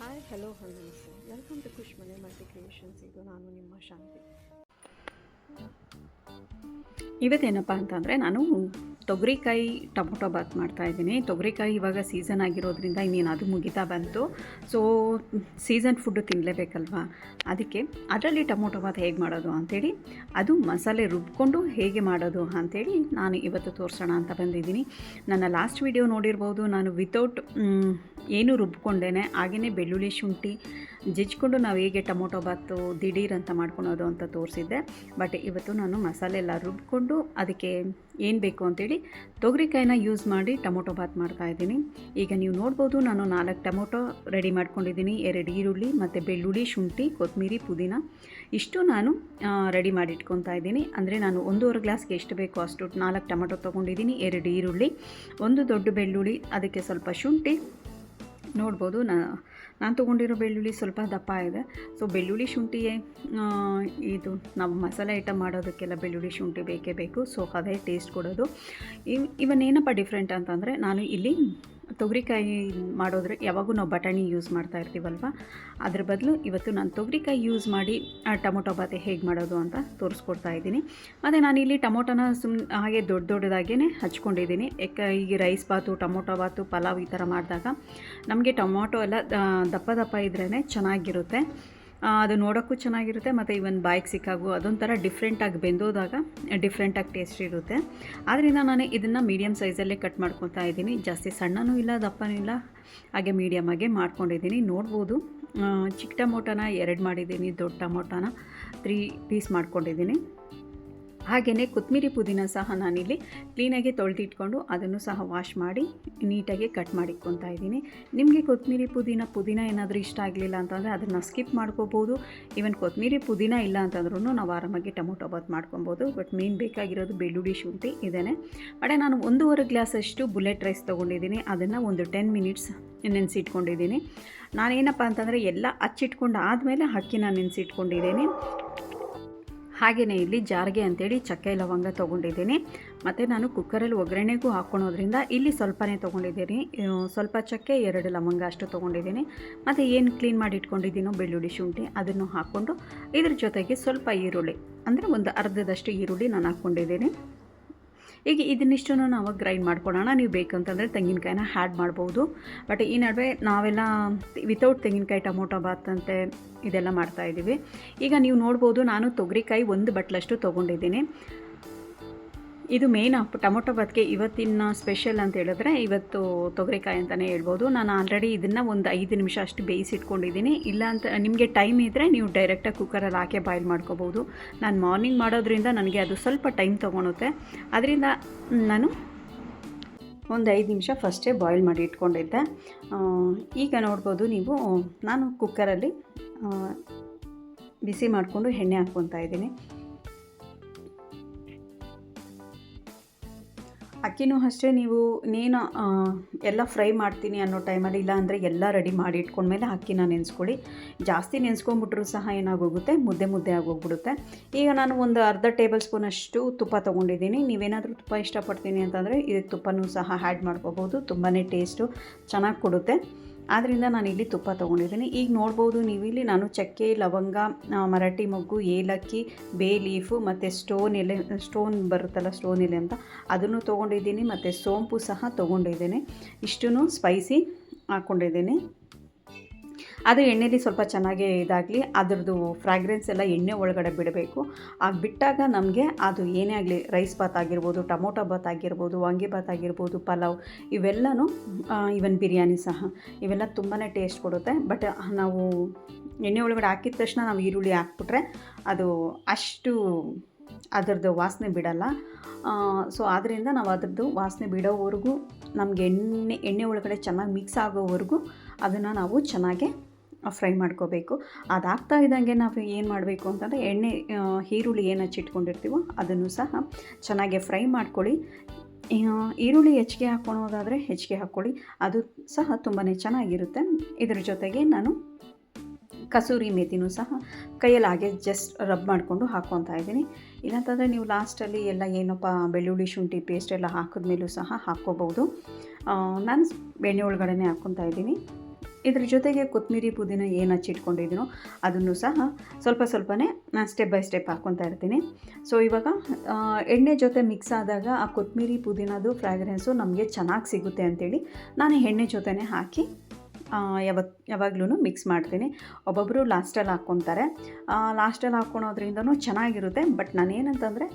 Hi hello ನಮಸ್ತೆ welcome to ಖುಷ್ ಮನೆ multi creations. ಇದು ನಾನು ನಿಮ್ಮ ಶಾಂತಿ. ಇವತ್ತೇನಪ್ಪ ಅಂತಂದರೆ ನಾನು ತೊಗರಿಕಾಯಿ ಟೊಮೊಟೊ ಬಾತ್ ಮಾಡ್ತಾಯಿದ್ದೀನಿ. ತೊಗರಿಕಾಯಿ ಇವಾಗ ಸೀಸನ್ ಆಗಿರೋದ್ರಿಂದ ಇನ್ನೇನು ಅದು ಮುಗಿತಾ ಬಂತು. ಸೊ ಸೀಸನ್ ಫುಡ್ಡು ತಿನ್ನಲೇಬೇಕಲ್ವಾ, ಅದಕ್ಕೆ ಅದರಲ್ಲಿ ಟೊಮೊಟೊ ಬಾತ್ ಹೇಗೆ ಮಾಡೋದು ಅಂಥೇಳಿ, ಅದು ಮಸಾಲೆ ರುಬ್ಕೊಂಡು ಹೇಗೆ ಮಾಡೋದು ಅಂಥೇಳಿ ನಾನು ಇವತ್ತು ತೋರಿಸೋಣ ಅಂತ ಬಂದಿದ್ದೀನಿ. ನನ್ನ ಲಾಸ್ಟ್ ವಿಡಿಯೋ ನೋಡಿರ್ಬೋದು, ನಾನು ವಿತೌಟ್ ಏನು ರುಬ್ಕೊಂಡೇನೆ ಹಾಗೆಯೇ ಬೆಳ್ಳುಳ್ಳಿ ಶುಂಠಿ ಜಜ್ಜಿಕೊಂಡು ನಾವು ಹೇಗೆ ಟೊಮೊಟೊ ಬಾತು ದಿಢೀರ್ ಅಂತ ಮಾಡ್ಕೊಳೋದು ಅಂತ ತೋರಿಸಿದ್ದೆ. ಬಟ್ ಇವತ್ತು ನಾನು ಮಸಾಲೆ ಎಲ್ಲ ರುಬ್ಕೊಂಡು ಅದಕ್ಕೆ ಏನು ಬೇಕು ಅಂತೇಳಿ ತೊಗರಿಕಾಯಿನ ಯೂಸ್ ಮಾಡಿ ಟೊಮೊಟೊ ಬಾತ್ ಮಾಡ್ತಾಯಿದ್ದೀನಿ. ಈಗ ನೀವು ನೋಡ್ಬೋದು, ನಾನು 4 ಟೊಮೊಟೊ ರೆಡಿ ಮಾಡ್ಕೊಂಡಿದ್ದೀನಿ, 2 ಈರುಳ್ಳಿ ಮತ್ತು ಬೆಳ್ಳುಳ್ಳಿ ಶುಂಠಿ ಕೊತ್ತಂಬರಿ ಪುದೀನ ಇಷ್ಟು ನಾನು ರೆಡಿ ಮಾಡಿ ಇಟ್ಕೊತಾ ಇದ್ದೀನಿ. ಅಂದರೆ ನಾನು 1.5 ಗ್ಲಾಸ್ಗೆ ಎಷ್ಟು ಬೇಕೋ ಅಷ್ಟು 4 ಟೊಮೊಟೊ ತೊಗೊಂಡಿದ್ದೀನಿ, 2 ಈರುಳ್ಳಿ, 1 ದೊಡ್ಡ ಬೆಳ್ಳುಳ್ಳಿ, ಅದಕ್ಕೆ ಸ್ವಲ್ಪ ಶುಂಠಿ. ನೋಡ್ಬೋದು ನಾನು ತೊಗೊಂಡಿರೋ ಬೆಳ್ಳುಳ್ಳಿ ಸ್ವಲ್ಪ ದಪ್ಪ ಇದೆ. ಸೊ ಬೆಳ್ಳುಳ್ಳಿ ಶುಂಠಿ ಇದು ನಾವು ಮಸಾಲೆ ಐಟಮ್ ಮಾಡೋದಕ್ಕೆಲ್ಲ ಬೆಳ್ಳುಳ್ಳಿ ಶುಂಠಿ ಬೇಕೇ ಬೇಕು. ಸೊ ಅದೇ ಟೇಸ್ಟ್ ಕೊಡೋದು. ಇವನ್ನೇನಪ್ಪ ಡಿಫ್ರೆಂಟ್ ಅಂತಂದರೆ, ನಾನು ಇಲ್ಲಿ ತೊಗರಿಕಾಯಿ ಮಾಡೋದ್ರೆ ಯಾವಾಗೂ ನಾವು ಬಟಾಣಿ ಯೂಸ್ ಮಾಡ್ತಾ ಇರ್ತೀವಲ್ವ, ಅದ್ರ ಬದಲು ಇವತ್ತು ನಾನು ತೊಗರಿಕಾಯಿ ಯೂಸ್ ಮಾಡಿ ಟೊಮೊಟೊ ಬಾತ್ ಹೇಗೆ ಮಾಡೋದು ಅಂತ ತೋರಿಸ್ಕೊಡ್ತಾ ಇದ್ದೀನಿ. ಮತ್ತು ನಾನಿಲ್ಲಿ ಟೊಮೊಟೊನ ಹಾಗೆ ದೊಡ್ಡದಾಗೇ ಹಚ್ಕೊಂಡಿದ್ದೀನಿ. ಈಗ ರೈಸ್ ಬಾತು, ಟೊಮೊಟೊ ಬಾತು, ಪಲಾವ್ ಈ ಥರ ಮಾಡಿದಾಗ ನಮಗೆ ಟೊಮೊಟೊ ಎಲ್ಲ ದಪ್ಪ ಇದ್ರೇ ಚೆನ್ನಾಗಿರುತ್ತೆ. ಅದು ನೋಡೋಕ್ಕೂ ಚೆನ್ನಾಗಿರುತ್ತೆ ಮತ್ತು ಇವನ್ ಬಾಯಿಗೆ ಸಿಕ್ಕಾಗೂ ಅದೊಂಥರ ಡಿಫ್ರೆಂಟಾಗಿ ಬೆಂದೋದಾಗ ಡಿಫ್ರೆಂಟಾಗಿ ಟೇಸ್ಟ್ ಇರುತ್ತೆ. ಆದ್ದರಿಂದ ನಾನು ಇದನ್ನು ಮೀಡಿಯಮ್ ಸೈಜಲ್ಲೇ ಕಟ್ ಮಾಡ್ಕೊತಾ ಇದ್ದೀನಿ. ಜಾಸ್ತಿ ಸಣ್ಣನೂ ಇಲ್ಲ ದಪ್ಪನೂ ಇಲ್ಲ, ಹಾಗೆ ಮೀಡಿಯಮಾಗೆ ಮಾಡ್ಕೊಂಡಿದ್ದೀನಿ. ನೋಡ್ಬೋದು, ಚಿಕ್ಕ ಟೊಮೊಟೊನ 2 ಮಾಡಿದ್ದೀನಿ, ದೊಡ್ಡ ಟೊಮೊಟೊನ 3 ಪೀಸ್ ಮಾಡ್ಕೊಂಡಿದ್ದೀನಿ. ಹಾಗೆಯೇ ಕೊತ್ತಂಬರಿ ಪುದೀನ ಸಹ ನಾನಿಲ್ಲಿ ಕ್ಲೀನಾಗಿ ತೊಳೆದಿಟ್ಕೊಂಡು ಅದನ್ನು ಸಹ ವಾಶ್ ಮಾಡಿ ನೀಟಾಗಿ ಕಟ್ ಮಾಡಿಟ್ಕೊತಾ ಇದ್ದೀನಿ. ನಿಮಗೆ ಕೊತ್ತಂಬರಿ ಪುದೀನ ಏನಾದರೂ ಇಷ್ಟ ಆಗಲಿಲ್ಲ ಅಂತಂದರೆ ಅದನ್ನು ಸ್ಕಿಪ್ ಮಾಡ್ಕೋಬೋದು. ಈವನ್ ಕೊತ್ತಂಬರಿ ಪುದೀನ ಇಲ್ಲ ಅಂತಂದ್ರೂ ನಾವು ಆರಾಮಾಗಿ ಟೊಮೊಟೊ ಬಾತ್ ಮಾಡ್ಕೊಬೋದು. ಬಟ್ ಮೇನ್ ಬೇಕಾಗಿರೋದು ಬೆಳ್ಳುಳ್ಳಿ ಶುಂಠಿ ಇದೇನೆ. ಮತ್ತು ನಾನು 1.5 ಗ್ಲಾಸಷ್ಟು ಬುಲೆಟ್ ರೈಸ್ ತೊಗೊಂಡಿದ್ದೀನಿ. ಅದನ್ನು ಒಂದು 10 ಮಿನಿಟ್ಸ್ ನೆನೆಸಿಟ್ಕೊಂಡಿದ್ದೀನಿ. ನಾನೇನಪ್ಪ ಅಂತಂದರೆ ಎಲ್ಲ ಹಚ್ಚಿಟ್ಕೊಂಡು ಆದಮೇಲೆ ಅಕ್ಕಿನ ನೆನೆಸಿಟ್ಕೊಂಡಿದ್ದೀನಿ. ಹಾಗೆಯೇ ಇಲ್ಲಿ ಜಾರಿಗೆ ಅಂತೇಳಿ ಚಕ್ಕೆ ಲವಂಗ ತೊಗೊಂಡಿದ್ದೀನಿ. ಮತ್ತು ನಾನು ಕುಕ್ಕರಲ್ಲಿ ಒಗ್ಗರಣೆಗೂ ಹಾಕ್ಕೊಳೋದ್ರಿಂದ ಇಲ್ಲಿ ಸ್ವಲ್ಪನೇ ತೊಗೊಂಡಿದ್ದೀನಿ. ಸ್ವಲ್ಪ ಚಕ್ಕೆ, 2 ಲವಂಗ ಅಷ್ಟು ತೊಗೊಂಡಿದ್ದೀನಿ. ಮತ್ತು ಏನು ಕ್ಲೀನ್ ಮಾಡಿ ಇಟ್ಕೊಂಡಿದ್ದೀನೋ ಬೆಳ್ಳುಳ್ಳಿ ಶುಂಠಿ ಅದನ್ನು ಹಾಕ್ಕೊಂಡು ಇದ್ರ ಜೊತೆಗೆ ಸ್ವಲ್ಪ ಈರುಳ್ಳಿ, ಅಂದರೆ ಒಂದು ಅರ್ಧದಷ್ಟು ಈರುಳ್ಳಿ ನಾನು ಹಾಕ್ಕೊಂಡಿದ್ದೀನಿ. ಈಗ ಇದನ್ನಿಷ್ಟು ನಾವು ಗ್ರೈಂಡ್ ಮಾಡ್ಕೊಳ್ಳೋಣ. ನೀವು ಬೇಕಂತಂದರೆ ತೆಂಗಿನಕಾಯಿನ ಆ್ಯಡ್ ಮಾಡ್ಬೋದು. ಬಟ್ ಈ ನಡುವೆ ನಾವೆಲ್ಲ ವಿತೌಟ್ ತೆಂಗಿನಕಾಯಿ ಟೊಮೊಟೊ ಬಾತ್ ಅಂತೆ ಇದೆಲ್ಲ ಮಾಡ್ತಾಯಿದ್ದೀವಿ. ಈಗ ನೀವು ನೋಡ್ಬೋದು, ನಾನು ತೊಗರಿಕಾಯಿ 1 ಬಟ್ಲಷ್ಟು ತೊಗೊಂಡಿದ್ದೀನಿ. ಇದು ಮೇನ್ ಟೊಮೊಟೊ ಬಾತ್ಗೆ ಇವತ್ತಿನ ಸ್ಪೆಷಲ್ ಅಂತ ಹೇಳಿದ್ರೆ ಇವತ್ತು ತೊಗರಿಕಾಯಿ ಅಂತಲೇ ಹೇಳ್ಬೋದು. ನಾನು ಆಲ್ರೆಡಿ ಇದನ್ನು ಒಂದು 5 ನಿಮಿಷ ಅಷ್ಟು ಬೇಯಿಸಿಟ್ಕೊಂಡಿದ್ದೀನಿ. ಇಲ್ಲ ಅಂತ ನಿಮಗೆ ಟೈಮ್ ಇದ್ದರೆ ನೀವು ಡೈರೆಕ್ಟಾಗಿ ಕುಕ್ಕರಲ್ಲಿ ಹಾಕಿ ಬಾಯ್ಲ್ ಮಾಡ್ಕೋಬೋದು. ನಾನು ಮಾರ್ನಿಂಗ್ ಮಾಡೋದ್ರಿಂದ ನನಗೆ ಅದು ಸ್ವಲ್ಪ ಟೈಮ್ ತೊಗೊಳುತ್ತೆ. ಅದರಿಂದ ನಾನು ಒಂದು 5 ನಿಮಿಷ ಫಸ್ಟೇ ಬಾಯ್ಲ್ ಮಾಡಿ ಇಟ್ಕೊಂಡಿದ್ದೆ. ಈಗ ನೋಡ್ಬೋದು ನೀವು, ನಾನು ಕುಕ್ಕರಲ್ಲಿ ಬಿಸಿ ಮಾಡಿಕೊಂಡು ಎಣ್ಣೆ ಹಾಕ್ಕೊತಾ ಇದ್ದೀನಿ. ಅಕ್ಕಿನೂ ಅಷ್ಟೇ, ನೀವು ನೀನು ಎಲ್ಲ ಫ್ರೈ ಮಾಡ್ತೀನಿ ಅನ್ನೋ ಟೈಮಲ್ಲಿ, ಇಲ್ಲ ಅಂದರೆ ಎಲ್ಲ ರೆಡಿ ಮಾಡಿ ಇಟ್ಕೊಂಡ್ಮೇಲೆ ಅಕ್ಕಿನ ನೆನೆಸ್ಕೊಳ್ಳಿ. ಜಾಸ್ತಿ ನೆನೆಸ್ಕೊಂಡ್ಬಿಟ್ರೂ ಸಹ ಏನಾಗೋಗುತ್ತೆ, ಮುದ್ದೆ ಆಗೋಗ್ಬಿಡುತ್ತೆ. ಈಗ ನಾನು ಒಂದು ಅರ್ಧ ಟೇಬಲ್ ಸ್ಪೂನಷ್ಟು ತುಪ್ಪ ತೊಗೊಂಡಿದ್ದೀನಿ. ನೀವೇನಾದರೂ ತುಪ್ಪ ಇಷ್ಟಪಡ್ತೀನಿ ಅಂತಂದರೆ ಇದಕ್ಕೆ ತುಪ್ಪನೂ ಸಹ ಆ್ಯಡ್ ಮಾಡ್ಕೋಬೋದು. ತುಂಬಾ ಟೇಸ್ಟು ಚೆನ್ನಾಗಿ ಕೊಡುತ್ತೆ. ಆದ್ದರಿಂದ ನಾನಿಲ್ಲಿ ತುಪ್ಪ ತೊಗೊಂಡಿದ್ದೀನಿ. ಈಗ ನೋಡ್ಬೋದು ನೀವಿಲ್ಲಿ ನಾನು ಚಕ್ಕೆ, ಲವಂಗ, ಮರಾಠಿ ಮೊಗ್ಗು, ಏಲಕ್ಕಿ, ಬೇ ಲೀಫು ಮತ್ತು ಸ್ಟೋನ್ ಬರುತ್ತಲ್ಲ, ಸ್ಟೋನ್ ಎಲೆ ಅಂತ, ಅದನ್ನು ತೊಗೊಂಡಿದ್ದೀನಿ. ಮತ್ತು ಸೋಂಪು ಸಹ ತೊಗೊಂಡಿದ್ದೀನಿ. ಇಷ್ಟೂ ಸ್ಪೈಸಿ ಹಾಕ್ಕೊಂಡಿದ್ದೀನಿ. ಅದು ಎಣ್ಣೆಲಿ ಸ್ವಲ್ಪ ಚೆನ್ನಾಗೇ ಇದಾಗಲಿ, ಅದರದ್ದು ಫ್ರಾಗ್ರೆನ್ಸ್ ಎಲ್ಲ ಎಣ್ಣೆ ಒಳಗಡೆ ಬಿಡಬೇಕು. ಆಗ ಬಿಟ್ಟಾಗ ನಮಗೆ ಅದು ಏನೇ ಆಗಲಿ, ರೈಸ್ ಬಾತ್ ಆಗಿರ್ಬೋದು, ಟೊಮೊಟೊ ಬಾತ್ ಆಗಿರ್ಬೋದು, ವಾಂಗಿಬಾತ್ ಆಗಿರ್ಬೋದು, ಪಲಾವ್, ಇವೆಲ್ಲನೂ ಇವನ್ ಬಿರಿಯಾನಿ ಸಹ ಇವೆಲ್ಲ ತುಂಬಾ ಟೇಸ್ಟ್ ಕೊಡುತ್ತೆ. ಬಟ್ ನಾವು ಎಣ್ಣೆ ಒಳಗಡೆ ಹಾಕಿದ ತಕ್ಷಣ ನಾವು ಈರುಳ್ಳಿ ಹಾಕ್ಬಿಟ್ರೆ ಅದು ಅಷ್ಟು ಅದರದ್ದು ವಾಸನೆ ಬಿಡಲ್ಲ. ಸೊ ಆದ್ದರಿಂದ ನಾವು ಅದರದ್ದು ವಾಸನೆ ಬಿಡೋವರೆಗೂ, ನಮಗೆ ಎಣ್ಣೆ ಒಳಗಡೆ ಚೆನ್ನಾಗಿ ಮಿಕ್ಸ್ ಆಗೋವರೆಗೂ ಅದನ್ನು ನಾವು ಚೆನ್ನಾಗೆ ಫ್ರೈ ಮಾಡ್ಕೋಬೇಕು. ಅದಾಗ್ತಾ ಇದ್ದಂಗೆ ನಾವು ಏನು ಮಾಡಬೇಕು ಅಂತಂದರೆ, ಈರುಳ್ಳಿ ಏನು ಹಚ್ಚಿಟ್ಕೊಂಡಿರ್ತೀವೋ ಅದನ್ನು ಸಹ ಚೆನ್ನಾಗಿ ಫ್ರೈ ಮಾಡ್ಕೊಳ್ಳಿ. ಈರುಳ್ಳಿ ಹೆಚ್ಚಿಗೆ ಹಾಕ್ಕೊಳೋದಾದರೆ ಹೆಚ್ಚಿಗೆ ಹಾಕ್ಕೊಳ್ಳಿ, ಅದು ಸಹ ತುಂಬಾ ಚೆನ್ನಾಗಿರುತ್ತೆ. ಇದರ ಜೊತೆಗೆ ನಾನು ಕಸೂರಿ ಮೇಥಿನೂ ಸಹ ಕೈಯಲ್ಲಿ ಹಾಗೆ ಜಸ್ಟ್ ರಬ್ ಮಾಡಿಕೊಂಡು ಹಾಕ್ಕೊತಾ ಇದ್ದೀನಿ. ಇಲ್ಲಾಂತಂದರೆ ನೀವು ಲಾಸ್ಟಲ್ಲಿ ಎಲ್ಲ ಏನಪ್ಪ ಬೆಳ್ಳುಳ್ಳಿ ಶುಂಠಿ ಪೇಸ್ಟ್ ಎಲ್ಲ ಹಾಕಿದ್ಮೇಲೂ ಸಹ ಹಾಕ್ಕೋಬೋದು. ನಾನು ಎಣ್ಣೆ ಒಳಗಡೆ ಹಾಕ್ಕೊತಾ ಇದ್ದೀನಿ. ಇದ್ರ ಜೊತೆಗೆ ಕೊತ್ತಂಬರಿ ಪುದೀನ ಏನು ಹಚ್ಚಿಟ್ಕೊಂಡಿದ್ದೀನೋ ಅದನ್ನು ಸಹ ಸ್ವಲ್ಪನೇ ನಾನು ಸ್ಟೆಪ್ ಬೈ ಸ್ಟೆಪ್ ಹಾಕ್ಕೊತಾ ಇರ್ತೀನಿ. ಸೊ ಇವಾಗ ಎಣ್ಣೆ ಜೊತೆ ಮಿಕ್ಸ್ ಆದಾಗ ಆ ಕೊತ್ತಂಬರಿ ಪುದೀನದು ಫ್ರಾಗ್ರೆನ್ಸು ನಮಗೆ ಚೆನ್ನಾಗಿ ಸಿಗುತ್ತೆ ಅಂಥೇಳಿ ನಾನು ಎಣ್ಣೆ ಜೊತೆನೇ ಹಾಕಿ ಯಾವಾಗ್ಲೂ ಮಿಕ್ಸ್ ಮಾಡ್ತೀನಿ. ಒಬ್ಬೊಬ್ಬರು ಲಾಸ್ಟಲ್ಲಿ ಹಾಕ್ಕೊತಾರೆ. ಲಾಸ್ಟಲ್ಲಿ ಹಾಕ್ಕೊಳೋದ್ರಿಂದನೂ ಚೆನ್ನಾಗಿರುತ್ತೆ. ಬಟ್ ನಾನೇನಂತಂದರೆ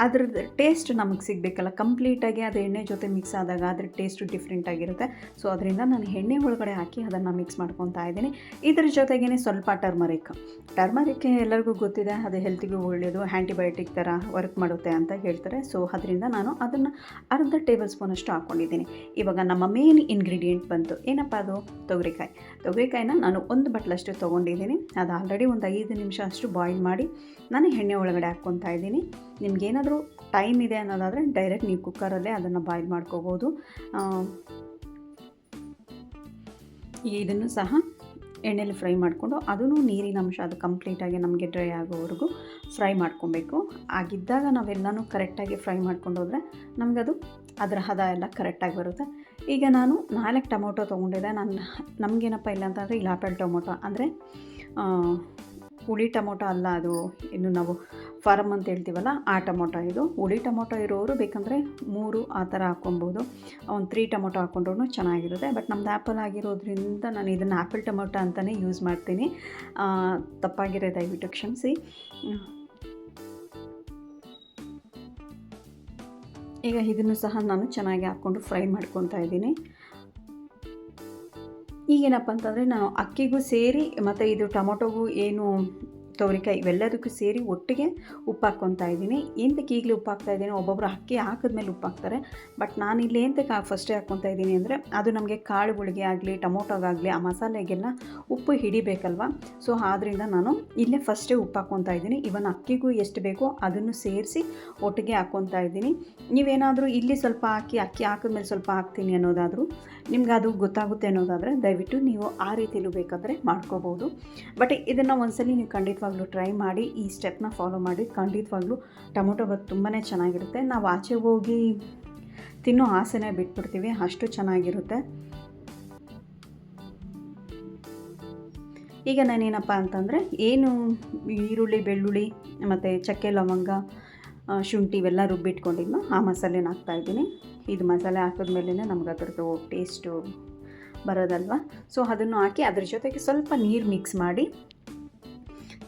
ಅದ್ರದ್ದು ಟೇಸ್ಟ್ ನಮಗೆ ಸಿಗಬೇಕಲ್ಲ, ಕಂಪ್ಲೀಟಾಗಿ ಅದು ಎಣ್ಣೆ ಜೊತೆ ಮಿಕ್ಸ್ ಆದಾಗ ಅದ್ರ ಟೇಸ್ಟು ಡಿಫ್ರೆಂಟಾಗಿರುತ್ತೆ. ಸೊ ಅದರಿಂದ ನಾನು ಎಣ್ಣೆ ಒಳಗಡೆ ಹಾಕಿ ಅದನ್ನು ಮಿಕ್ಸ್ ಮಾಡ್ಕೊತಾ ಇದ್ದೀನಿ. ಇದ್ರ ಜೊತೆಗೇ ಸ್ವಲ್ಪ ಟರ್ಮರಿಕ್ ಎಲ್ಲರಿಗೂ ಗೊತ್ತಿದೆ, ಅದು ಹೆಲ್ತಿಗೂ ಒಳ್ಳೆಯದು, ಆ್ಯಂಟಿಬಯೋಟಿಕ್ ಥರ ವರ್ಕ್ ಮಾಡುತ್ತೆ ಅಂತ ಹೇಳ್ತಾರೆ. ಸೊ ಅದರಿಂದ ನಾನು ಅದನ್ನು ಅರ್ಧ ಟೇಬಲ್ ಸ್ಪೂನಷ್ಟು ಹಾಕ್ಕೊಂಡಿದ್ದೀನಿ. ಇವಾಗ ನಮ್ಮ ಮೇನ್ ಇಂಗ್ರೀಡಿಯೆಂಟ್ ಬಂತು, ಏನಪ್ಪ ಅದು? ತೊಗರಿಕಾಯಿನ ನಾನು 1 ಬಟ್ಲಷ್ಟು ತೊಗೊಂಡಿದ್ದೀನಿ. ಅದು ಆಲ್ರೆಡಿ ಒಂದು 5 ನಿಮಿಷ ಅಷ್ಟು ಬಾಯ್ಲ್ ಮಾಡಿ ನಾನು ಎಣ್ಣೆ ಒಳಗಡೆ ಹಾಕ್ಕೊತಾ ಇದ್ದೀನಿ. ನಿಮಗೇನಾದರೂ ಟೈಮ್ ಇದೆ ಅನ್ನೋದಾದರೆ ಡೈರೆಕ್ಟ್ ನೀವು ಕುಕ್ಕರಲ್ಲೇ ಅದನ್ನು ಬಾಯ್ಲ್ ಮಾಡ್ಕೋಬೋದು. ಇದನ್ನು ಸಹ ಎಣ್ಣೆಲಿ ಫ್ರೈ ಮಾಡಿಕೊಂಡು ಅದೂ ನೀರಿನ ಅಂಶ ಅದು ಕಂಪ್ಲೀಟಾಗಿ ನಮಗೆ ಡ್ರೈ ಆಗೋವರೆಗೂ ಫ್ರೈ ಮಾಡ್ಕೊಬೇಕು. ಆಗಿದ್ದಾಗ ನಾವೆಲ್ಲನೂ ಕರೆಕ್ಟಾಗಿ ಫ್ರೈ ಮಾಡ್ಕೊಂಡು ಹೋದರೆ ನಮಗದು ಅದರ ಹದ ಎಲ್ಲ ಕರೆಕ್ಟಾಗಿ ಬರುತ್ತೆ. ಈಗ ನಾನು 4 ಟೊಮೊಟೊ ತೊಗೊಂಡಿದ್ದೆ. ನಮಗೇನಪ್ಪ ಇಲ್ಲ ಅಂತಂದರೆ ಇಲ್ಲಿ ಆಪಲ್ ಟೊಮೊಟೊ ಅಂದರೆ ಹುಳಿ ಟೊಮೊಟೊ ಅಲ್ಲ, ಅದು ಇನ್ನು ನಾವು ಫಾರಮ್ ಅಂತ ಹೇಳ್ತೀವಲ್ಲ ಆ ಟೊಮೊಟೊ ಇದು. ಹುಳಿ ಟೊಮೊಟೊ ಇರೋರು ಬೇಕಂದರೆ 3 ಆ ಥರ ಹಾಕ್ಕೊಬೋದು. ಒಂದು 3 ಟೊಮೊಟೊ ಹಾಕ್ಕೊಂಡ್ರೂ ಚೆನ್ನಾಗಿರುತ್ತೆ. ಬಟ್ ನಮ್ದು ಆ್ಯಪಲ್ ಆಗಿರೋದ್ರಿಂದ ನಾನು ಇದನ್ನು ಆ್ಯಪಲ್ ಟೊಮೊಟೊ ಅಂತಲೇ ಯೂಸ್ ಮಾಡ್ತೀನಿ. ತಪ್ಪಾಗಿರೋ ದಯವಿಟ್ಟು ಕ್ಷಮಿಸಿ. ಈಗ ಇದನ್ನು ಸಹ ನಾನು ಚೆನ್ನಾಗಿ ಹಾಕ್ಕೊಂಡು ಫ್ರೈ ಮಾಡ್ಕೊತಾ ಇದ್ದೀನಿ. ಈಗೇನಪ್ಪ ಅಂತಂದರೆ ನಾನು ಅಕ್ಕಿಗೂ ಸೇರಿ ಮತ್ತು ಇದು ಟೊಮೊಟೊಗೂ ಏನು ತೊಗರಿಕಾಯಿ ಇವೆಲ್ಲದಕ್ಕೂ ಸೇರಿ ಒಟ್ಟಿಗೆ ಉಪ್ಪು ಹಾಕ್ಕೊತಾ ಇದ್ದೀನಿ. ಎಂತಕ್ಕೆ ಈಗಲೇ ಉಪ್ಪು ಹಾಕ್ತಾಯಿದ್ದೀನಿ? ಒಬ್ಬೊಬ್ಬರು ಅಕ್ಕಿ ಹಾಕಿದ್ಮೇಲೆ ಉಪ್ಪು ಹಾಕ್ತಾರೆ. ಬಟ್ ನಾನಿಲ್ಲಿ ಎಂತಕ್ಕೆ ಫಸ್ಟೇ ಹಾಕ್ಕೊತಾ ಇದ್ದೀನಿ ಅಂದರೆ ಅದು ನಮಗೆ ಕಾಳುಗಳಿಗೆ ಆಗಲಿ ಟೊಮೊಟೊಗಾಗಲಿ ಆ ಮಸಾಲೆಗೆಲ್ಲ ಉಪ್ಪು ಹಿಡಿಬೇಕಲ್ವ. ಸೊ ಆದ್ದರಿಂದ ನಾನು ಇಲ್ಲೇ ಫಸ್ಟೇ ಉಪ್ಪು ಹಾಕ್ಕೊತಾ ಇದ್ದೀನಿ. ಇವನ್ ಅಕ್ಕಿಗೂ ಎಷ್ಟು ಬೇಕೋ ಅದನ್ನು ಸೇರಿಸಿ ಒಟ್ಟಿಗೆ ಹಾಕ್ಕೊತಾ ಇದ್ದೀನಿ. ನೀವೇನಾದರೂ ಇಲ್ಲಿ ಸ್ವಲ್ಪ ಹಾಕಿ ಅಕ್ಕಿ ಹಾಕಿದ್ಮೇಲೆ ಸ್ವಲ್ಪ ಹಾಕ್ತೀನಿ ಅನ್ನೋದಾದರೂ ನಿಮ್ಗೆ ಅದು ಗೊತ್ತಾಗುತ್ತೆ ಅನ್ನೋದಾದರೆ ದಯವಿಟ್ಟು ನೀವು ಆ ರೀತಿಲೂ ಬೇಕಾದರೆ ಮಾಡ್ಕೋಬೋದು. ಬಟ್ ಇದನ್ನು ಒಂದ್ಸಲಿ ನೀವು ಖಂಡಿತವಾಗ್ಲೂ ಟ್ರೈ ಮಾಡಿ, ಈ ಸ್ಟೆಪ್ನ ಫಾಲೋ ಮಾಡಿ. ಖಂಡಿತವಾಗ್ಲೂ ಟೊಮೊಟೊ ಬಾತ್ ತುಂಬಾ ಚೆನ್ನಾಗಿರುತ್ತೆ. ನಾವು ಆಚೆ ಹೋಗಿ ತಿನ್ನೋ ಆಸೆನೇ ಬಿಟ್ಬಿಡ್ತೀವಿ, ಅಷ್ಟು ಚೆನ್ನಾಗಿರುತ್ತೆ. ಈಗ ನಾನೇನಪ್ಪ ಅಂತಂದರೆ ಏನು ಈರುಳ್ಳಿ ಬೆಳ್ಳುಳ್ಳಿ ಮತ್ತು ಚಕ್ಕೆ ಲವಂಗ ಶುಂಠಿ ಇವೆಲ್ಲ ರುಬ್ಬಿಟ್ಕೊಂಡಿದ್ನೋ ಆ ಮಸಾಲೆನ ಹಾಕ್ತಾಯಿದ್ದೀನಿ. ಇದು ಮಸಾಲೆ ಹಾಕಿದ್ಮೇಲೆ ನಮ್ಗೆ ಅದರದ್ದು ಟೇಸ್ಟು ಬರೋದಲ್ವ. ಸೊ ಅದನ್ನು ಹಾಕಿ ಅದ್ರ ಜೊತೆಗೆ ಸ್ವಲ್ಪ ನೀರು ಮಿಕ್ಸ್ ಮಾಡಿ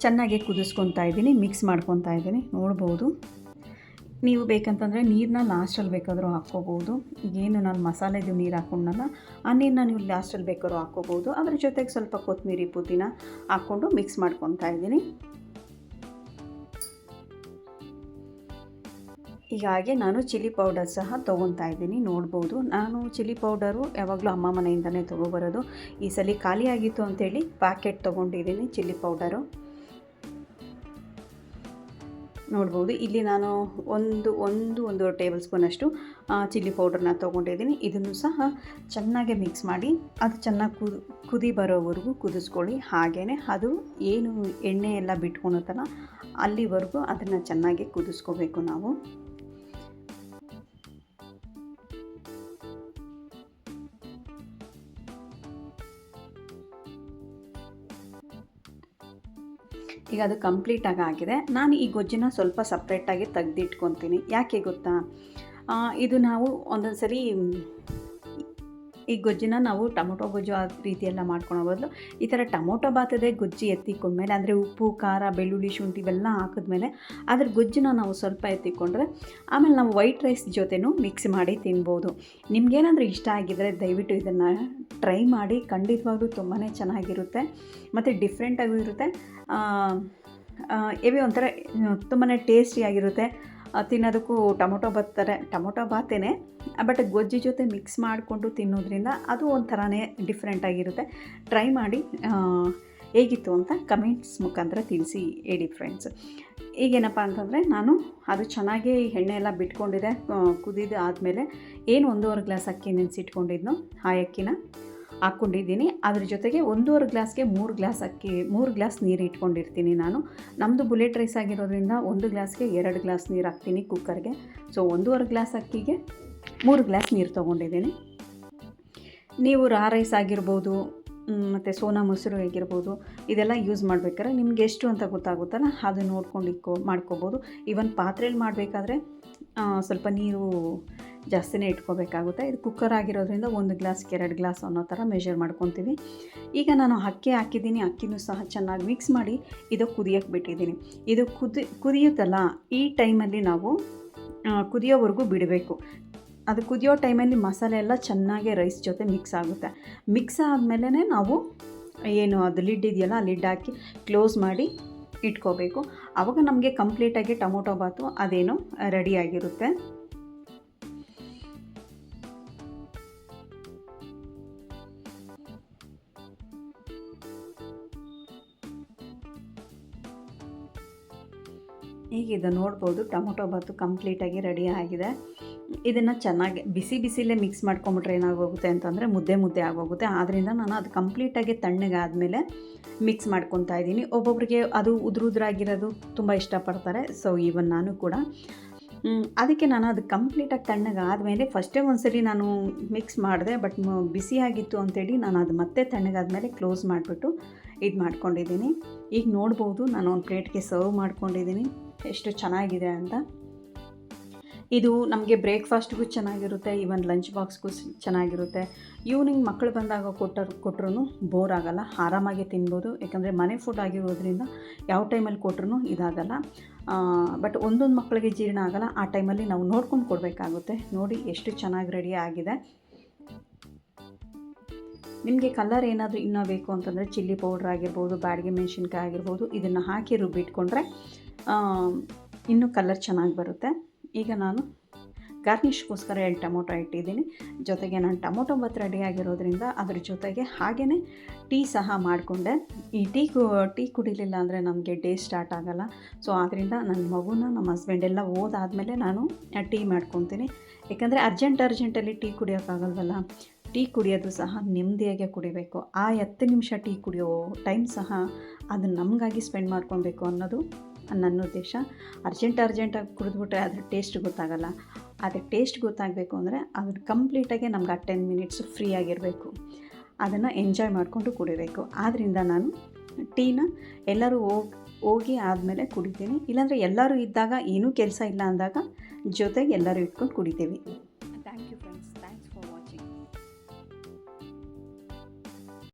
ಚೆನ್ನಾಗಿ ಕುದಿಸ್ಕೊತಾ ಇದ್ದೀನಿ, ಮಿಕ್ಸ್ ಮಾಡ್ಕೊತಾ ಇದ್ದೀನಿ. ನೋಡ್ಬೋದು, ನೀವು ಬೇಕಂತಂದರೆ ನೀರನ್ನ ಲಾಸ್ಟಲ್ಲಿ ಬೇಕಾದರೂ ಹಾಕ್ಕೋಬೋದು. ಏನು ನಾನು ಮಸಾಲೆದು ನೀರು ಹಾಕ್ಕೊಂಡಲ್ಲ, ಆ ನೀರನ್ನ ನೀವು ಲಾಸ್ಟಲ್ಲಿ ಬೇಕಾದ್ರೂ ಹಾಕ್ಕೋಬೋದು. ಅದ್ರ ಜೊತೆಗೆ ಸ್ವಲ್ಪ ಕೊತ್ತಂಬರಿ ಪುದೀನ ಹಾಕ್ಕೊಂಡು ಮಿಕ್ಸ್ ಮಾಡ್ಕೊತಾ ಇದ್ದೀನಿ. ಹೀಗಾಗಿ ನಾನು ಚಿಲ್ಲಿ ಪೌಡರ್ ಸಹ ತೊಗೊತಾ ಇದ್ದೀನಿ. ನೋಡ್ಬೋದು, ನಾನು ಚಿಲ್ಲಿ ಪೌಡರು ಯಾವಾಗಲೂ ಅಮ್ಮ ಮನೆಯಿಂದನೇ ತೊಗೊಬರೋದು. ಈ ಸಲ ಖಾಲಿಯಾಗಿತ್ತು ಅಂಥೇಳಿ ಪ್ಯಾಕೆಟ್ ತೊಗೊಂಡಿದ್ದೀನಿ ಚಿಲ್ಲಿ ಪೌಡರು. ನೋಡ್ಬೋದು, ಇಲ್ಲಿ ನಾನು ಒಂದು ಟೇಬಲ್ ಸ್ಪೂನಷ್ಟು ಚಿಲ್ಲಿ ಪೌಡರ್ನ ತೊಗೊಂಡಿದ್ದೀನಿ. ಇದನ್ನು ಸಹ ಚೆನ್ನಾಗಿ ಮಿಕ್ಸ್ ಮಾಡಿ ಅದು ಚೆನ್ನಾಗಿ ಕುದಿ ಬರೋವರೆಗೂ ಕುದಿಸ್ಕೊಳ್ಳಿ. ಹಾಗೆಯೇ ಅದು ಏನು ಎಣ್ಣೆ ಎಲ್ಲ ಬಿಟ್ಕೊಳತ್ತಲ್ಲ ಅಲ್ಲಿವರೆಗೂ ಅದನ್ನು ಚೆನ್ನಾಗಿ ಕುದಿಸ್ಕೋಬೇಕು ನಾವು. ಈಗ ಅದು ಕಂಪ್ಲೀಟಾಗಿ ಆಗಿದೆ. ನಾನು ಈ ಗೊಜ್ಜನ್ನ ಸ್ವಲ್ಪ ಸಪ್ರೇಟಾಗಿ ತೆಗೆದಿಟ್ಕೊತೀನಿ. ಯಾಕೆ ಗೊತ್ತಾ, ಇದು ನಾವು ಒಂದೊಂದು ಸರಿ ಈ ಗೊಜ್ಜನ್ನ ನಾವು ಟೊಮೊಟೊ ಗೊಜ್ಜು ಆ ರೀತಿಯೆಲ್ಲ ಮಾಡ್ಕೊಳೋ ಬದಲು ಈ ಥರ ಟೊಮೊಟೊ ಬಾತದೇ ಗೊಜ್ಜು ಎತ್ತಿಕೊಂಡ್ಮೇಲೆ, ಅಂದರೆ ಉಪ್ಪು ಖಾರ ಬೆಳ್ಳುಳ್ಳಿ ಶುಂಠಿ ಇವೆಲ್ಲ ಹಾಕಿದ್ಮೇಲೆ ಅದ್ರ ಗೊಜ್ಜನ್ನ ನಾವು ಸ್ವಲ್ಪ ಎತ್ತಿಕೊಂಡ್ರೆ ಆಮೇಲೆ ನಾವು ವೈಟ್ ರೈಸ್ ಜೊತೆನೂ ಮಿಕ್ಸ್ ಮಾಡಿ ತಿನ್ಬೋದು. ನಿಮಗೇನಾದರೂ ಇಷ್ಟ ಆಗಿದ್ದರೆ ದಯವಿಟ್ಟು ಇದನ್ನು ಟ್ರೈ ಮಾಡಿ. ಖಂಡಿತವಾಗ್ಲೂ ತುಂಬಾ ಚೆನ್ನಾಗಿರುತ್ತೆ ಮತ್ತು ಡಿಫ್ರೆಂಟಾಗೂ ಇರುತ್ತೆ. ಇವೇ ಒಂಥರ ತುಂಬಾ ಟೇಸ್ಟಿಯಾಗಿರುತ್ತೆ. ತಿನ್ನೋದಕ್ಕೂ ಟೊಮೊಟೊ ಬಾತೇನೆ, ಬಟ್ ಗೊಜ್ಜು ಜೊತೆ ಮಿಕ್ಸ್ ಮಾಡಿಕೊಂಡು ತಿನ್ನೋದ್ರಿಂದ ಅದು ಒಂಥರನೇ ಡಿಫ್ರೆಂಟಾಗಿರುತ್ತೆ. ಟ್ರೈ ಮಾಡಿ, ಹೇಗಿತ್ತು ಅಂತ ಕಮೆಂಟ್ಸ್ ಮುಖಾಂತರ ತಿಳಿಸಿ ಹೇಳಿ ಫ್ರೆಂಡ್ಸ್. ಈಗೇನಪ್ಪ ಅಂತಂದರೆ ನಾನು ಅದು ಚೆನ್ನಾಗಿ ಎಣ್ಣೆ ಎಲ್ಲ ಬಿಟ್ಕೊಂಡಿದೆ. ಕುದಿದು ಆದಮೇಲೆ ಏನು 1.5 ಗ್ಲಾಸ್ ಅಕ್ಕಿ ನೆನೆಸಿಟ್ಕೊಂಡಿದ್ನೋ ಆ ಅಕ್ಕಿನ ಹಾಕ್ಕೊಂಡಿದ್ದೀನಿ. ಅದ್ರ ಜೊತೆಗೆ 1.5 ಗ್ಲಾಸ್ಗೆ 3 ಗ್ಲಾಸ್ ನೀರು ಇಟ್ಕೊಂಡಿರ್ತೀನಿ ನಾನು. ನಮ್ಮದು ಬುಲೆಟ್ ರೈಸ್ ಆಗಿರೋದ್ರಿಂದ 1 ಗ್ಲಾಸ್ಗೆ 2 ಗ್ಲಾಸ್ ನೀರು ಹಾಕ್ತೀನಿ ಕುಕ್ಕರ್ಗೆ. ಸೊ 1.5 ಗ್ಲಾಸ್ ಅಕ್ಕಿಗೆ 3 ಗ್ಲಾಸ್ ನೀರು ತೊಗೊಂಡಿದ್ದೀನಿ. ನೀವು ರಾ ರೈಸ್ ಆಗಿರ್ಬೋದು, ಮತ್ತು ಸೋನಾ ಮೊಸರು ಆಗಿರ್ಬೋದು, ಇದೆಲ್ಲ ಯೂಸ್ ಮಾಡ್ಬೇಕಾದ್ರೆ ನಿಮ್ಗೆ ಎಷ್ಟು ಅಂತ ಗೊತ್ತಾಗುತ್ತಲ್ಲ, ಅದು ನೋಡ್ಕೊಂಡು ಮಾಡ್ಕೋಬೋದು. ಈವನ್ ಪಾತ್ರೆಯಲ್ಲಿ ಮಾಡಬೇಕಾದ್ರೆ ಸ್ವಲ್ಪ ನೀರು ಜಾಸ್ತಿನೇ ಇಟ್ಕೋಬೇಕಾಗುತ್ತೆ. ಇದು ಕುಕ್ಕರ್ ಆಗಿರೋದ್ರಿಂದ 1 ಗ್ಲಾಸ್ಗೆ 2 ಗ್ಲಾಸ್ ಅನ್ನೋ ಥರ ಮೆಷರ್ ಮಾಡ್ಕೊತೀವಿ. ಈಗ ನಾನು ಅಕ್ಕಿ ಹಾಕಿದ್ದೀನಿ, ಅಕ್ಕಿನೂ ಸಹ ಚೆನ್ನಾಗಿ ಮಿಕ್ಸ್ ಮಾಡಿ ಇದು ಕುದಿಯೋಕ್ಕೆ ಬಿಟ್ಟಿದ್ದೀನಿ. ಇದು ಕುದಿಯುತ್ತಲ್ಲ, ಈ ಟೈಮಲ್ಲಿ ನಾವು ಕುದಿಯೋವರೆಗೂ ಬಿಡಬೇಕು. ಅದು ಕುದಿಯೋ ಟೈಮಲ್ಲಿ ಮಸಾಲೆ ಎಲ್ಲ ಚೆನ್ನಾಗಿ ರೈಸ್ ಜೊತೆ ಮಿಕ್ಸ್ ಆಗುತ್ತೆ. ಮಿಕ್ಸ್ ಆದಮೇಲೆ ನಾವು ಏನು ಅದು ಲಿಡ್ ಇದೆಯಲ್ಲ, ಆ ಲಿಡ್ ಹಾಕಿ ಕ್ಲೋಸ್ ಮಾಡಿ ಇಟ್ಕೋಬೇಕು. ಆವಾಗ ನಮಗೆ ಕಂಪ್ಲೀಟಾಗಿ ಟೊಮೊಟೊ ಬಾತು ಅದೇನು ರೆಡಿಯಾಗಿರುತ್ತೆ. ಈಗ ಇದು ನೋಡ್ಬೋದು, ಟೊಮೊಟೊ ಬಾತು ಕಂಪ್ಲೀಟಾಗಿ ರೆಡಿ ಆಗಿದೆ. ಇದನ್ನು ಚೆನ್ನಾಗಿ ಬಿಸಿಲೇ ಮಿಕ್ಸ್ ಮಾಡ್ಕೊಂಬಿಟ್ರೆ ಏನಾಗೋಗುತ್ತೆ ಅಂತಂದರೆ ಮುದ್ದೆ ಆಗೋಗುತ್ತೆ. ಆದ್ದರಿಂದ ನಾನು ಅದು ಕಂಪ್ಲೀಟಾಗಿ ತಣ್ಣಗಾದಮೇಲೆ ಮಿಕ್ಸ್ ಮಾಡ್ಕೊತಾ ಇದ್ದೀನಿ. ಒಬ್ಬೊಬ್ಬರಿಗೆ ಅದು ಉದುರಾಗಿರೋದು ತುಂಬ ಇಷ್ಟಪಡ್ತಾರೆ. ಸೊ ಈವನ್ ನಾನು ಕೂಡ ಅದಕ್ಕೆ ನಾನು ಅದು ಕಂಪ್ಲೀಟಾಗಿ ತಣ್ಣಗಾದಮೇಲೆ ಫಸ್ಟೇ ಒಂದ್ಸರಿ ನಾನು ಮಿಕ್ಸ್ ಮಾಡಿದೆ, ಬಟ್ ಬಿಸಿಯಾಗಿತ್ತು ಅಂತೇಳಿ ನಾನು ಅದು ಮತ್ತೆ ತಣ್ಣಗಾದಮೇಲೆ ಕ್ಲೋಸ್ ಮಾಡಿಬಿಟ್ಟು ಇದು ಮಾಡ್ಕೊಂಡಿದ್ದೀನಿ. ಈಗ ನೋಡ್ಬೋದು, ನಾನು ಒಂದು ಪ್ಲೇಟ್ಗೆ ಸರ್ವ್ ಮಾಡ್ಕೊಂಡಿದ್ದೀನಿ ಎಷ್ಟು ಚೆನ್ನಾಗಿದೆ ಅಂತ. ಇದು ನಮಗೆ ಬ್ರೇಕ್ಫಾಸ್ಟ್ಗೂ ಚೆನ್ನಾಗಿರುತ್ತೆ, ಈವನ್ ಲಂಚ್ ಬಾಕ್ಸ್ಗೂ ಚೆನ್ನಾಗಿರುತ್ತೆ. ಈವ್ನಿಂಗ್ ಮಕ್ಕಳು ಬಂದಾಗ ಕೊಟ್ಟರು ಬೋರ್ ಆಗೋಲ್ಲ, ಆರಾಮಾಗಿ ತಿನ್ಬೋದು. ಯಾಕಂದರೆ ಮನೆ ಫುಡ್ ಆಗಿರೋದ್ರಿಂದ ಯಾವ ಟೈಮಲ್ಲಿ ಕೊಟ್ಟರು ಇದಾಗಲ್ಲ. ಬಟ್ ಒಂದೊಂದು ಮಕ್ಕಳಿಗೆ ಜೀರ್ಣ ಆಗೋಲ್ಲ, ಆ ಟೈಮಲ್ಲಿ ನಾವು ನೋಡ್ಕೊಂಡು ಕೊಡಬೇಕಾಗುತ್ತೆ. ನೋಡಿ ಎಷ್ಟು ಚೆನ್ನಾಗಿ ರೆಡಿ ಆಗಿದೆ. ನಿಮಗೆ ಕಲರ್ ಏನಾದರೂ ಇನ್ನೂ ಬೇಕು ಅಂತಂದರೆ ಚಿಲ್ಲಿ ಪೌಡ್ರ್ ಆಗಿರ್ಬೋದು, ಬ್ಯಾಡಗಿ ಮೆಣಸಿನ್ಕಾಯಿ ಆಗಿರ್ಬೋದು, ಇದನ್ನು ಹಾಕಿ ರುಬ್ಬಿಟ್ಕೊಂಡ್ರೆ ಇನ್ನೂ ಕಲರ್ ಚೆನ್ನಾಗಿ ಬರುತ್ತೆ. ಈಗ ನಾನು ಗಾರ್ನಿಷ್ಗೋಸ್ಕರ 2 ಟೊಮೊಟೊ ಇಟ್ಟಿದ್ದೀನಿ. ಜೊತೆಗೆ ನಾನು ಟೊಮೊಟೊ ಬಾತ್ ರೆಡಿ ಆಗಿರೋದ್ರಿಂದ ಅದ್ರ ಜೊತೆಗೆ ಹಾಗೆಯೇ ಟೀ ಸಹ ಮಾಡಿಕೊಂಡೆ. ಈ ಟೀ ಕುಡಿಲಿಲ್ಲ ಅಂದರೆ ನಮಗೆ ಡೇ ಸ್ಟಾರ್ಟ್ ಆಗೋಲ್ಲ. ಸೊ ಆದ್ದರಿಂದ ನನ್ನ ಮಗುನ ನಮ್ಮ ಹಸ್ಬೆಂಡ್ ಎಲ್ಲ ಓದಾದಮೇಲೆ ನಾನು ಟೀ ಮಾಡ್ಕೊತೀನಿ. ಯಾಕಂದರೆ ಅರ್ಜೆಂಟಲ್ಲಿ ಟೀ ಕುಡಿಯೋಕ್ಕಾಗಲ್ವಲ್ಲ. ಟೀ ಕುಡಿಯೋದು ಸಹ ನೆಮ್ಮದಿಯಾಗೆ ಕುಡಿಬೇಕು. ಆ 10 ನಿಮಿಷ ಟೀ ಕುಡಿಯೋ ಟೈಮ್ ಸಹ ಅದು ನಮಗಾಗಿ ಸ್ಪೆಂಡ್ ಮಾಡ್ಕೊಬೇಕು ಅನ್ನೋದು ನನ್ನ ಉದ್ದೇಶ. ಅರ್ಜೆಂಟಾಗಿ ಕುಡಿದ್ಬಿಟ್ರೆ ಅದ್ರ ಟೇಸ್ಟ್ ಗೊತ್ತಾಗಲ್ಲ. ಅದ್ರ ಟೇಸ್ಟ್ ಗೊತ್ತಾಗಬೇಕು ಅಂದರೆ ಅದ್ರ ಕಂಪ್ಲೀಟಾಗಿ ನಮ್ಗೆ ಆ 10 ಮಿನಿಟ್ಸು ಫ್ರೀ ಆಗಿರಬೇಕು. ಅದನ್ನು ಎಂಜಾಯ್ ಮಾಡಿಕೊಂಡು ಕುಡಿಬೇಕು. ಆದ್ದರಿಂದ ನಾನು ಟೀನ ಎಲ್ಲರೂ ಹೋಗಿ ಆದಮೇಲೆ ಕುಡಿತೀನಿ. ಇಲ್ಲಾಂದರೆ ಎಲ್ಲರೂ ಇದ್ದಾಗ ಏನೂ ಕೆಲಸ ಇಲ್ಲ ಅಂದಾಗ ಜೊತೆಗೆ ಎಲ್ಲರೂ ಇಟ್ಕೊಂಡು ಕುಡಿತೀವಿ.